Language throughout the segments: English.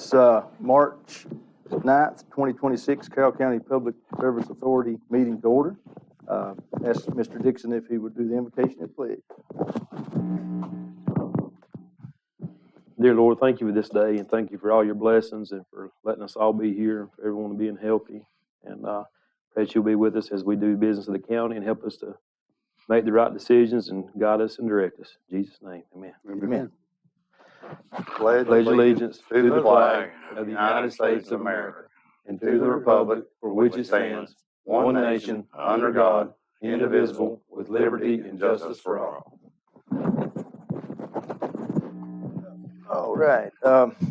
It's March 9th, 2026, Carroll County Public Service Authority meeting to order. Ask Mr. Dixon if he would do the invocation and pledge. Dear Lord, thank you for this day, and thank you for all your blessings and for letting us all be here, for everyone being healthy. And pray that you'll be with us as we do business in the county and help us to make the right decisions and guide us and direct us. In Jesus' name, amen. Amen. Pledge allegiance to the flag of the United States of America and to the republic for which it stands, one nation, under God, indivisible, with liberty and justice for all. All right.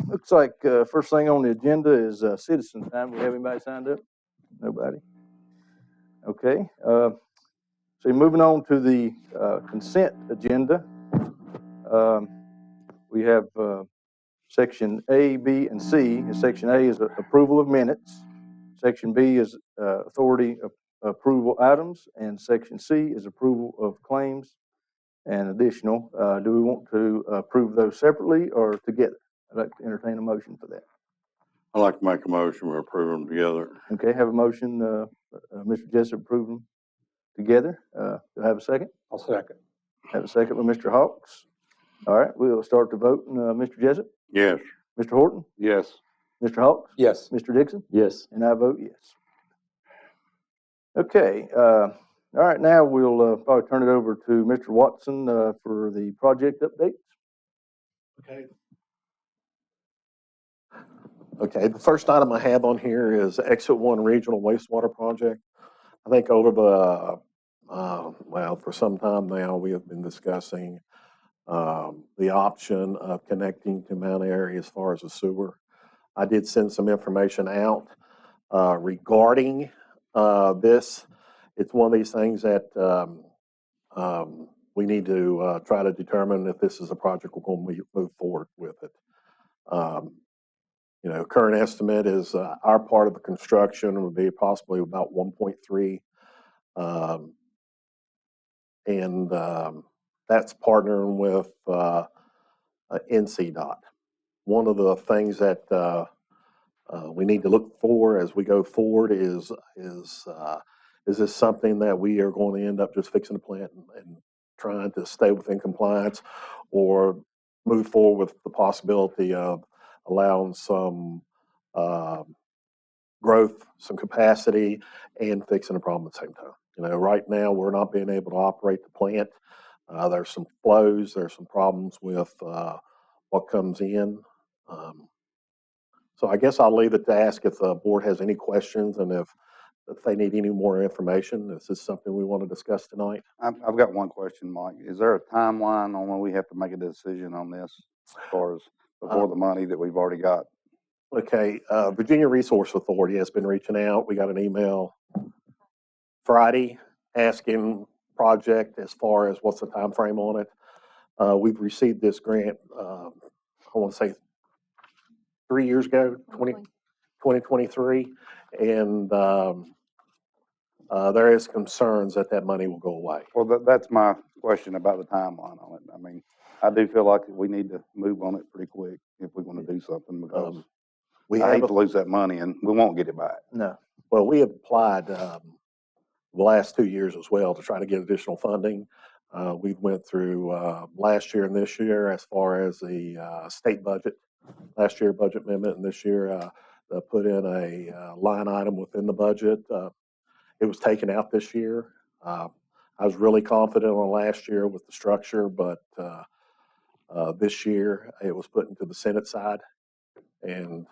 Looks like first thing on the agenda is citizen time. We have anybody signed up? Nobody? Okay. So moving on to the consent agenda. We have Section A, B, and C. Section A is approval of minutes. Section B is authority of approval items, and Section C is approval of claims and additional. Do we want to approve those separately or together? I'd like to entertain a motion for that. I'd like to make a motion we approve them together. Okay, have a motion, Mr. Jessup, approve them together. Do I have a second? I'll second. Have a second with Mr. Hawks. All right, we'll start the vote. Mr. Jessup? Yes. Mr. Horton? Yes. Mr. Hawks? Yes. Mr. Dixon? Yes. And I vote yes. Okay, all right, now we'll probably turn it over to Mr. Watson for the project updates. Okay, the first item I have on here is Exit 1 Regional Wastewater Project. I think over the, well, for some time now, we have been discussing the option of connecting to Mount Airy as far as the sewer. I did send some information out regarding this. It's one of these things that we need to try to determine if this is a project we're going to move forward with it. You know, current estimate is our part of the construction would be possibly about 1.3, and that's partnering with NCDOT. One of the things that we need to look for as we go forward is this something that we are going to end up just fixing the plant and trying to stay within compliance, or move forward with the possibility of allowing some growth, some capacity, and fixing the problem at the same time. You know, right now we're not being able to operate the plant. There's some flows, there's some problems with what comes in. So I guess I'll leave it to ask if the board has any questions and if they need any more information. Is this something we want to discuss tonight? I've got one question, Mike. Is there a timeline on when we have to make a decision on this as far as before the money that we've already got? Okay, Virginia Resource Authority has been reaching out. We got an email Friday asking project as far as what's the time frame on it. We've received this grant, I want to say 3 years ago, 2023, and there is concerns that that money will go away. Well, that's my question about the timeline on it. I mean, I do feel like we need to move on it pretty quick if we want to do something, because I hate to lose that money and we won't get it back. No. Well, we have applied the last 2 years as well to try to get additional funding. We went through last year and this year as far as the state budget. Last year budget amendment, and this year put in a line item within the budget. It was taken out this year. I was really confident on last year with the structure, but this year it was put into the Senate side, and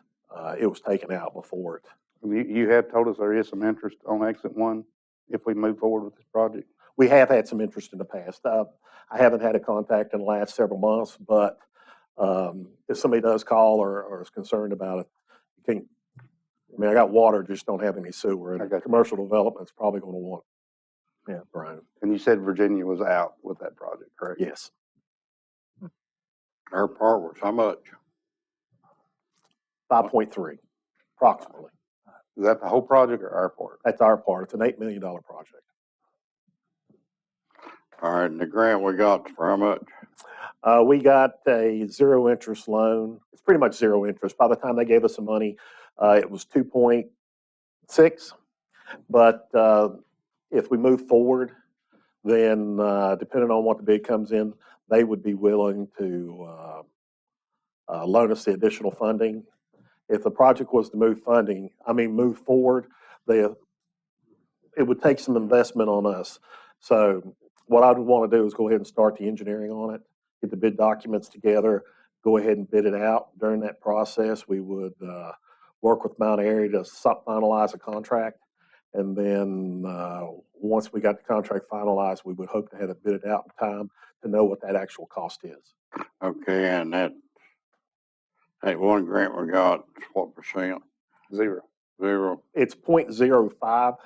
it was taken out before it. You have told us there is some interest on Exit 1 if we move forward with this project. We have had some interest in the past. I haven't had a contact in the last several months, but if somebody does call or is concerned about it, you can. I mean, I got water, just don't have any sewer, and commercial development's probably going to want. Yeah, Brian. And you said Virginia was out with that project, correct? Yes. Our part was how much? 5.3, approximately. Is that the whole project or our part? That's our part. It's an $8 million project. All right, and the grant we got for how much? We got a zero interest loan. It's pretty much zero interest. By the time they gave us the money, it was 2.6. But if we move forward, then depending on what the bid comes in, they would be willing to loan us the additional funding. If the project was to move forward, it would take some investment on us. So what I would want to do is go ahead and start the engineering on it, get the bid documents together, go ahead and bid it out. During that process, we would work with Mount Airy to finalize a contract. And then once we got the contract finalized, we would hope to have it bidded out in time to know what that actual cost is. Okay, and that one grant we got, what percent? 0. 0? It's 0.05,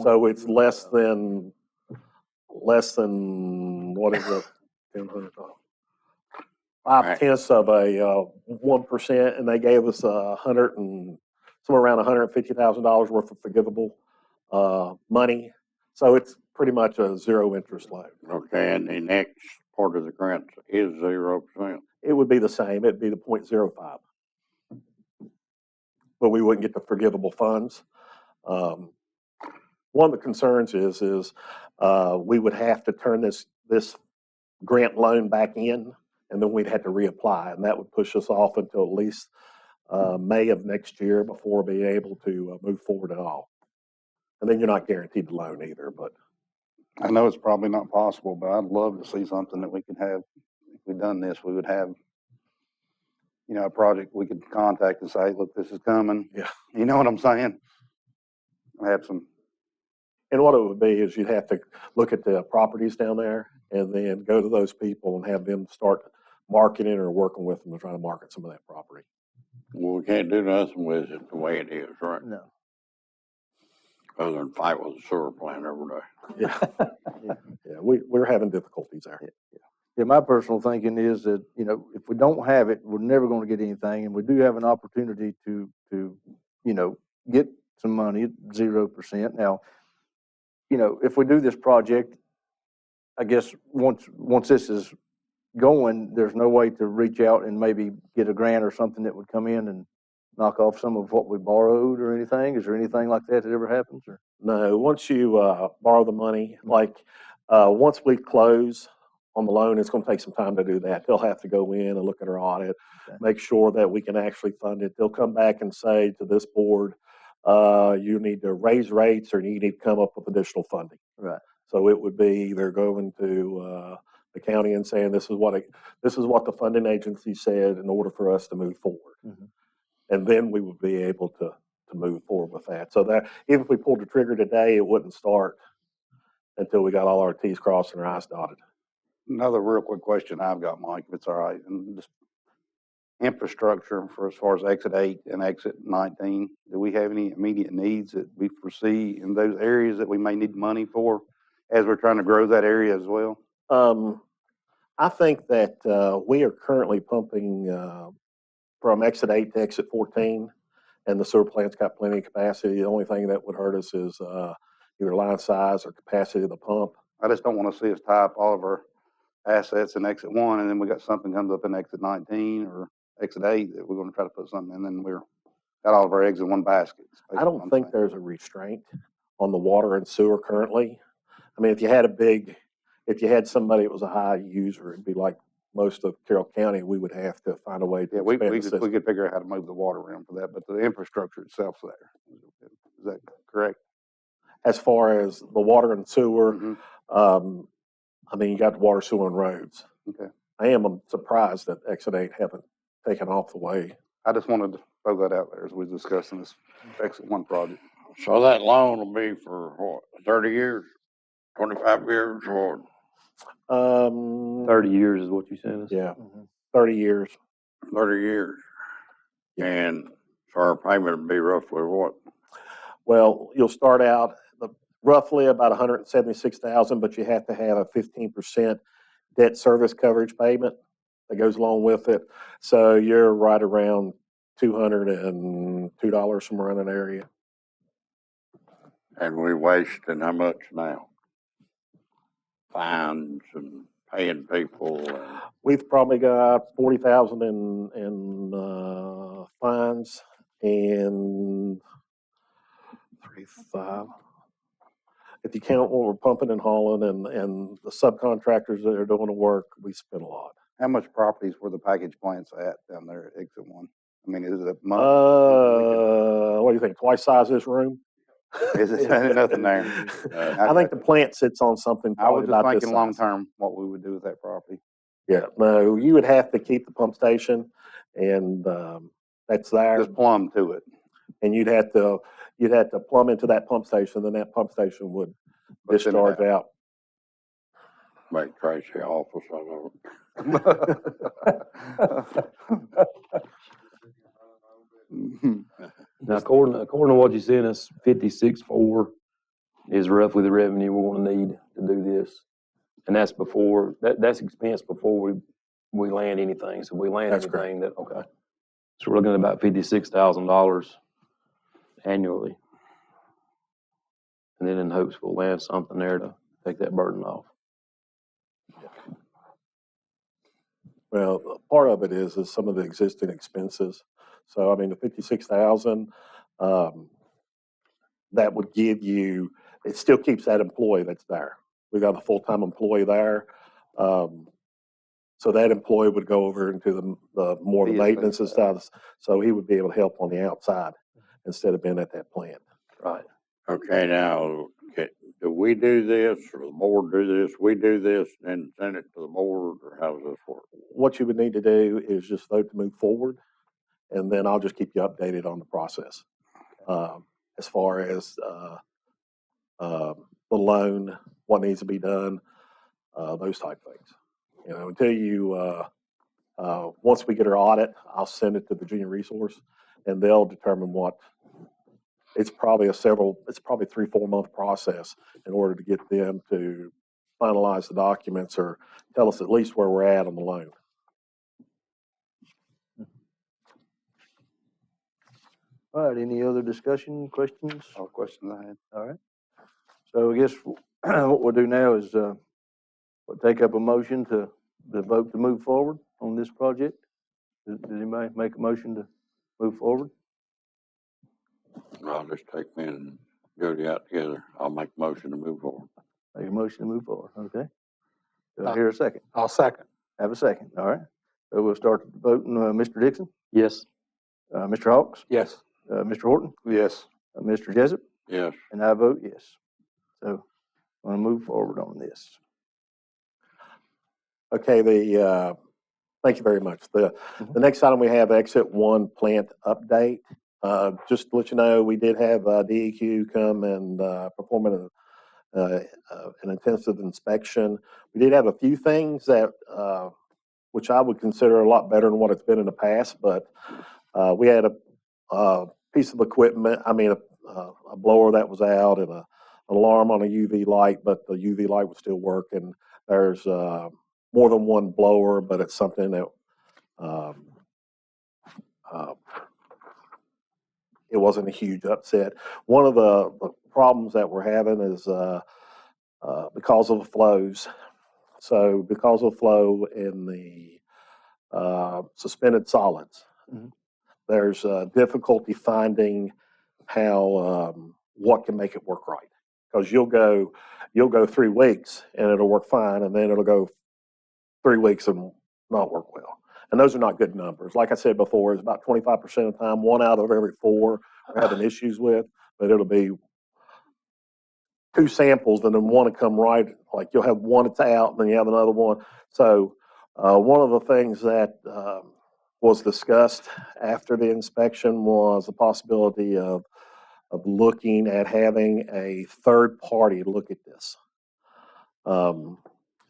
so it's less than what is it? 5/10 of a 1%, and they gave us somewhere around $150,000 worth of forgivable money. So it's pretty much a zero interest loan. Okay, and the next part of the grant is 0%. It would be the same. It'd be the 0.05, but we wouldn't get the forgivable funds. One of the concerns is we would have to turn this grant loan back in, and then we'd have to reapply, and that would push us off until at least May of next year before being able to move forward at all. And then you're not guaranteed the loan either. But I know it's probably not possible, but I'd love to see something that we could have. If we'd done this, we would have, a project we could contact and say, look, this is coming. Yeah. You know what I'm saying? Have some. And what it would be is you'd have to look at the properties down there and then go to those people and have them start marketing or working with them to try to market some of that property. Well, we can't do nothing with it the way it is, right? No. Other than fight with the sewer plant every day. Yeah, we're having difficulties there. Yeah, my personal thinking is that, if we don't have it, we're never going to get anything. And we do have an opportunity to get some money at 0%. Now, if we do this project, I guess once this is going, there's no way to reach out and maybe get a grant or something that would come in and knock off some of what we borrowed or anything. Is there anything like that ever happens? Or? No, once you borrow the money, once we close on the loan, it's going to take some time to do that. They'll have to go in and look at our audit, make sure that we can actually fund it. They'll come back and say to this board, you need to raise rates or you need to come up with additional funding. Right. So it would be either going to the county and saying this is what the funding agency said in order for us to move forward. Mm-hmm. And then we would be able to move forward with that. So that even if we pulled the trigger today, it wouldn't start until we got all our T's crossed and our I's dotted. Another real quick question I've got, Mike, if it's all right, and just infrastructure for as far as exit 8 and exit 19. Do we have any immediate needs that we foresee in those areas that we may need money for as we're trying to grow that area as well? I think that we are currently pumping from exit 8 to exit 14, and the sewer plant's got plenty of capacity. The only thing that would hurt us is either line size or capacity of the pump. I just don't want to see us tie up all of our assets in exit 1, and then we got something comes up in exit 19 or exit 8 that we're going to try to put something in, and we're got all of our eggs in one basket. I don't think there's a restraint on the water and sewer currently. I mean, if you had somebody that was a high user, it'd be like most of Carroll County, we would have to find a way to we expand the system. could figure out how to move the water around for that, but the infrastructure itself's there. Is that correct? As far as the water and sewer, Mm-hmm. I mean, you got the water, sewer, and roads. Okay. I am surprised that exit 8 haven't taken off the way. I just wanted to throw that out there as we're discussing this exit 1 project. So that loan will be for what, 30 years, 25 years, or 30 years is what you said. Yeah, Mm-hmm. 30 years. 30 years? Yeah. And so our payment would be roughly what? Well, you'll start out roughly about $176,000, but you have to have a 15% debt service coverage payment that goes along with it. So you're right around $202 somewhere in that area. And we wasting how much now? fines and paying people and We've probably got 40,000 in fines and 3, 5. If you count what we're pumping and hauling and the subcontractors that are doing the work, we spend a lot. How much properties were the package plants at down there at exit 1? I mean, is it a month? What do you think? Twice size this room? Is it nothing there? I think the plant sits on something I was probably just about this thinking long size. term, what we would do with that property. Yeah, no, you would have to keep the pump station, and that's there, Just plumb to it. and you'd have to plumb into that pump station, then that pump station would But send it discharge out. make Tracy awful some of Now, according to what you sent us, 56.4 is roughly the revenue we're gonna need to do this. And that's before, that's expense before we land anything. So we land That's anything that, okay. So we're looking at about $56,000 annually. And then in hopes we'll land something there to take that burden off. Well, part of it is some of the existing expenses. So, I mean, the 56,000, that would give you, it still keeps that employee that's there. We got a full-time employee there. So that employee would go over into the more the PSC maintenance and stuff. So he would be able to help on the outside instead of being at that plant. Right. Okay, now, do we do this, or the board do this, we do this, and send it to the board, or how does this work? What you would need to do is just vote to move forward, and then I'll just keep you updated on the process. As far as the loan, what needs to be done, those type things. You know, until you, once we get our audit, I'll send it to Virginia Resource, and they'll determine what. It's probably 3-4 month process in order to get them to finalize the documents or tell us at least where we're at on the loan. All right, any other discussion, questions? All the questions I had. All right. So I guess what we'll do now is we'll take up a motion to vote to move forward on this project. Does anybody make a motion to move forward? I'll just take me and Jody out together. I'll make a motion to move forward. Make a motion to move forward, okay? Do I hear a second? I'll second. Have a second, all right? So we'll start voting, Mr. Dixon, Yes. Mr. Hawks, Yes. Mr. Horton, Yes. Mr. Jessup, Yes, and I vote yes. So I'm gonna move forward on this. Okay, thank you very much. The next item we have exit 1 plant update. Just to let you know, we did have DEQ come and perform an intensive inspection. We did have a few things that, which I would consider a lot better than what it's been in the past, but we had a piece of equipment, a blower that was out and an alarm on a UV light, but the UV light would still work. And there's more than one blower, but it's something that it wasn't a huge upset. One of the problems that we're having is because of the flows. So because of flow in the suspended solids, there's difficulty finding how what can make it work right. Because you'll go 3 weeks and it'll work fine, and then it'll go 3 weeks and not work well. And those are not good numbers. Like I said before, it's about 25% of the time, 1 out of every 4 we're having issues with, but it'll be 2 samples and then 1 will come right. Like you'll have 1 that's out and then you have another one. So one of the things that was discussed after the inspection was the possibility of looking at having a third party look at this.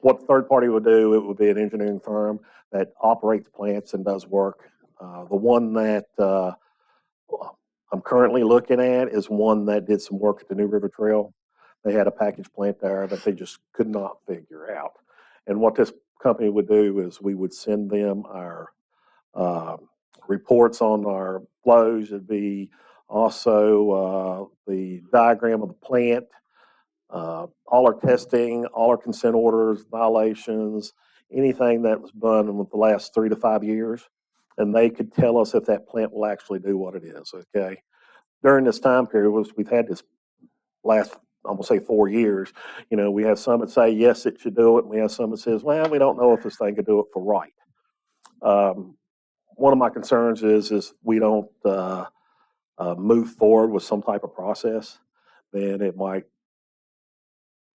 What the third party would do, it would be an engineering firm that operates plants and does work. The one that I'm currently looking at is one that did some work at the New River Trail. They had a package plant there that they just could not figure out. And what this company would do is we would send them our reports on our flows. It'd be also the diagram of the plant, all our testing, all our consent orders, violations, anything that was done in the last 3 to 5 years, and they could tell us if that plant will actually do what it is, okay? During this time period, we've had this last, I'm gonna say 4 years, we have some that say, yes, it should do it, and we have some that says, well, we don't know if this thing could do it for right. One of my concerns is we don't move forward with some type of process, then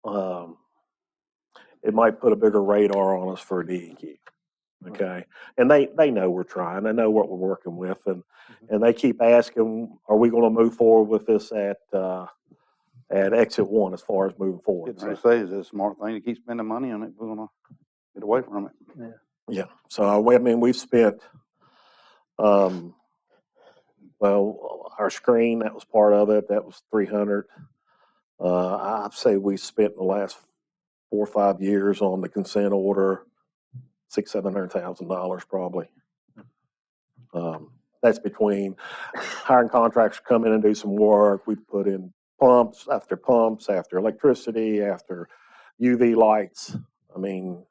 um, it might put a bigger radar on us for DEQ. Okay, and they know we're trying. They know what we're working with, and they keep asking, "Are we going to move forward with this at exit one as far as moving forward?" I say, is it a smart thing to keep spending money on it? We're gonna get away from it. Yeah. So I mean, we've spent, well, our screen, that was part of it. That was 300. I'd say we spent the last 4 or 5 years on the consent order, $600,000-700,000 probably. That's between hiring contractors to come in and do some work. We put in pumps, after electricity, after UV lights. I mean,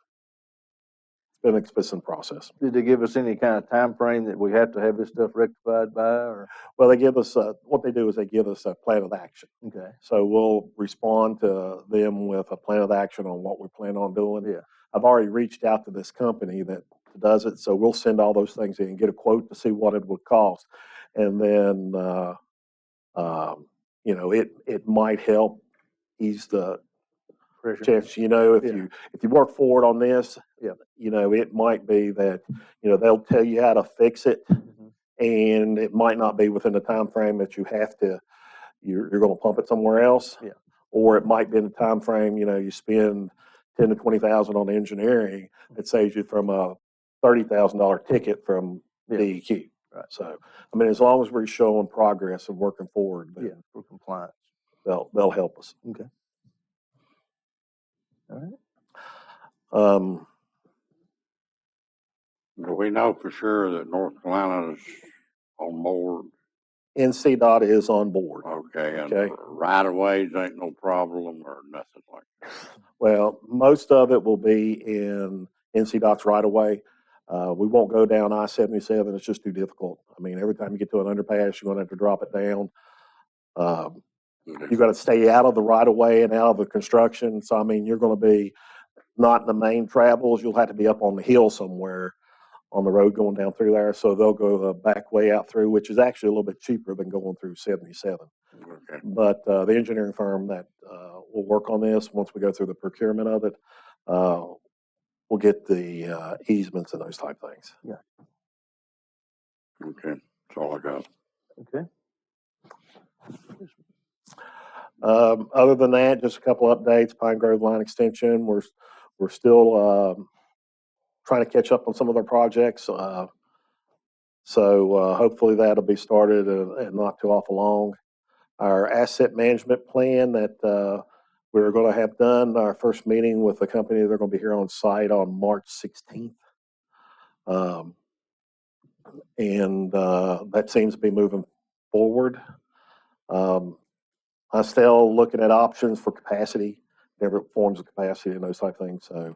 it's been an expensive process. Did they give us any kind of time frame that we have to have this stuff rectified by, or? Well, they give us, what they do is they give us a plan of action. Okay. So we'll respond to them with a plan of action on what we plan on doing. Yeah. I've already reached out to this company that does it, so we'll send all those things in and get a quote to see what it would cost. And then, it might help ease the Pressure. chance, if you work forward on this, Yeah. it might be that, they'll tell you how to fix it, Mm-hmm. and it might not be within the time frame that you're going to pump it somewhere else. Yeah. Or it might be in the time frame, you spend 10 to 20,000 on engineering, it saves you from a $30,000 ticket from DEQ. Right. So, I mean, as long as we're showing progress and working forward, Yeah, for compliance. they'll help us. Okay. All right. Do we know for sure that North Carolina's on board? NCDOT is on board. Okay, and Okay. right of ways ain't no problem or nothing like that. Well, most of it will be in NCDOT's right of way. We won't go down I-77. It's just too difficult. I mean, every time you get to an underpass, you're going to have to drop it down. You got to stay out of the right of way and out of the construction. So, I mean, you're going to be not in the main travels. You'll have to be up on the hill somewhere on the road going down through there. So they'll go the back way out through, which is actually a little bit cheaper than going through 77. Okay. But the engineering firm that will work on this, once we go through the procurement of it, we'll get the easements and those type things. Yeah. Okay, that's all I got. Okay. Other than that, just a couple updates. Pine Grove Line Extension, we're still trying to catch up on some of their projects. So hopefully that'll be started and not too awful long. Our asset management plan that we're going to have done, our first meeting with the company, they're going to be here on site on March 16th. And that seems to be moving forward. I'm still looking at options for capacity, different forms of capacity and those type of things. So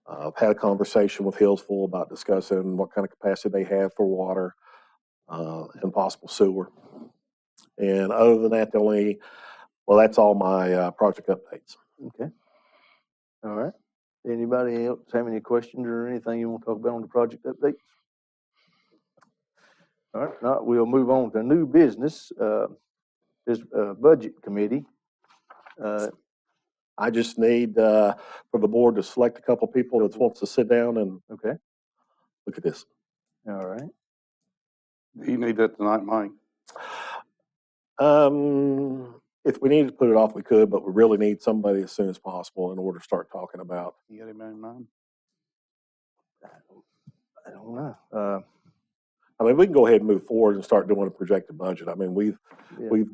I've had a conversation with Hillsville about discussing what kind of capacity they have for water and possible sewer. And other than that, that's all my project updates. Okay. All right. Anybody else have any questions or anything you want to talk about on the project updates? All right. Now we'll move on to new business. This budget committee. I just need for the board to select a couple people that wants to sit down and Okay. look at this. All right. Do you need that tonight, Mike? If we needed to put it off, we could, but we really need somebody as soon as possible in order to start talking about. You got anybody in mind? I don't know. I mean, we can go ahead and move forward and start doing a projected budget. I mean, we've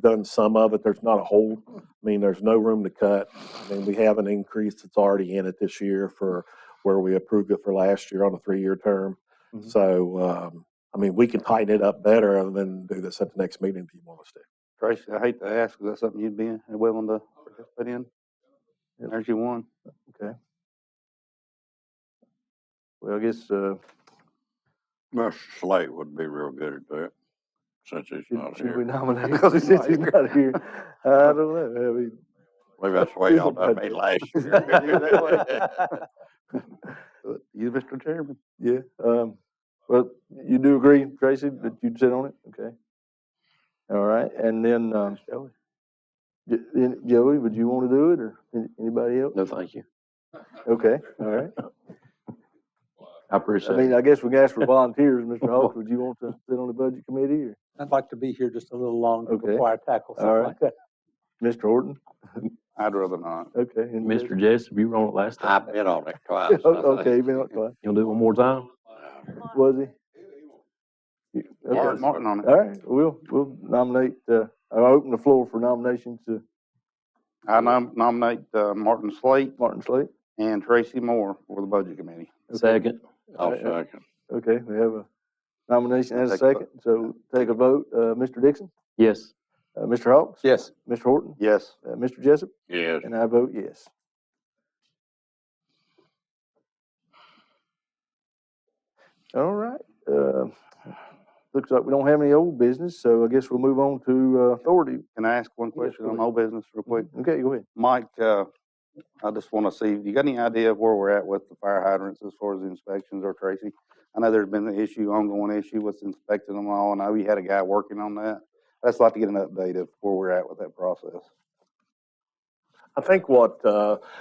done some of it. There's not a whole. I mean, there's no room to cut. I mean, we have an increase that's already in it this year for where we approved it for last year on a 3-year term. Mhm. So, I mean, we can tighten it up better and then do this at the next meeting if you want us to. Tracy, I hate to ask, is that something you'd be willing to participate in? Yep. There's your one. Okay. Well, I guess, Mr. Slate would be real good at that, since he's not should we here. nominate him Because he's since not he's here. not here? I don't know. I mean, Maybe that's the way y'all done me last Do it that year. You, Mr. Chairman. yeah, well, you do agree, Tracy, that you'd sit on it? Okay. All right, and then, Joey. Joey, would you want to do it, or anybody else? No, thank you. Okay, all right. I appreciate I mean, it. I guess we can ask for volunteers. Mr. Hawks, would you want to sit on the budget committee, or I'd like to be here just a little longer Okay. before I tackle All something right. like that. Mr. Horton? I'd rather not. Okay. and Mr. Jessup, you were on it last time. I've been on it twice. Okay, been on twice. You'll do it one more time? Was he? Okay. Martin on it. All right, we'll nominate, I'll open the floor for nominations to I nominate Martin Slate Martin Slate. and Tracy Moore for the Budget Committee. Second. I'll second. Okay, we have a nomination and a Take a vote. second, so take a vote. Mr. Dixon? Yes. Mr. Hawks? Yes. Mr. Horton? Yes. Mr. Jessup? Yes. And I vote yes. All right, looks like we don't have any old business, so I guess we'll move on to authority. Can I ask one question go on ahead. old business real quick? Okay, go ahead. Mike, I just want to see, you got any idea of where we're at with the fire hydrants as far as the inspections, or Tracy? I know there's been an ongoing issue with inspecting them all, and I know you had a guy working on that. I'd just like to get an update of where we're at with that process. I think when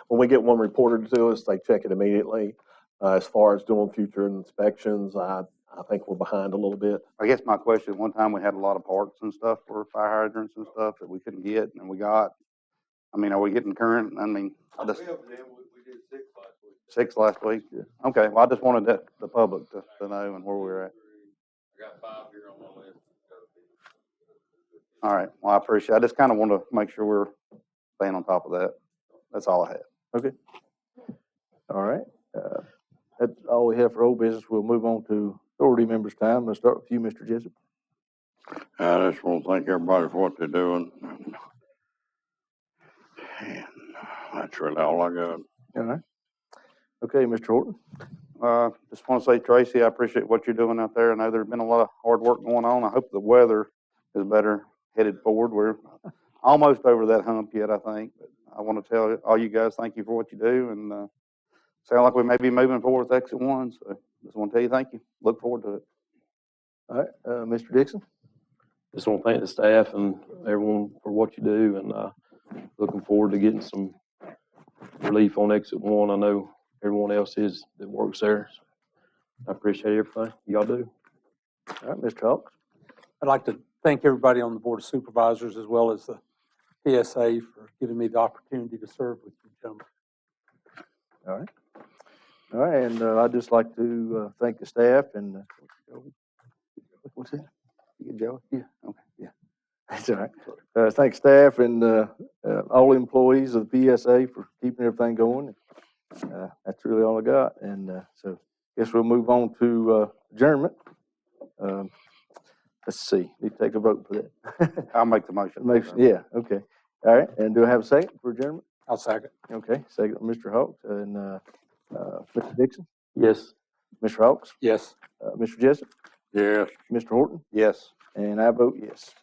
we get one reported to us, they check it immediately. As far as doing future inspections, I think we're behind a little bit. I guess my question, one time we had a lot of parts and stuff for fire hydrants and stuff that we couldn't get, and we got. I mean, are we getting current? I mean, I just. We did 6 last week. 6 last week? Yeah. Okay, well, I just wanted the public to know and where we're at. I got 5 here on my list. All right, well, I appreciate it. I just kind of want to make sure we're staying on top of that. That's all I had. All right, that's all we have for old business. We'll move on to authority members' time. I'll start with you, Mr. Jessup. I just want to thank everybody for what they're doing. And that's really all I got. All right. Okay, Mr. Horton. Just want to say, Tracy, I appreciate what you're doing out there. I know there's been a lot of hard work going on. I hope the weather is better headed forward. We're almost over that hump yet, I think. But I want to tell all you guys, thank you for what you do. And sound like we may be moving forward with exit 1. So just want to tell you thank you. Look forward to it. All right, Mr. Dixon. Just want to thank the staff and everyone for what you do, and looking forward to getting some relief on exit 1. I know everyone else is that works there. I appreciate everything y'all do. All right, Mr. Hawks. I'd like to thank everybody on the Board of Supervisors as well as the PSA for giving me the opportunity to serve with you, gentlemen. All right. All right, and I'd just like to thank the staff and, what's that? You get Joey? Yeah. Okay. Yeah, that's all right. Thank staff and all the employees of the PSA for keeping everything going. That's really all I got. And so I guess we'll move on to adjournment. Let's see, need to take a vote for that. I'll make the motion. Yeah, okay. All right, and do I have a second for adjournment? I'll second. Okay, second, Mr. Hawks and Mr. Dixon, Yes. Mr. Hawks, Yes. Mr. Jessup, Yes. Mr. Horton, Yes. and I vote yes.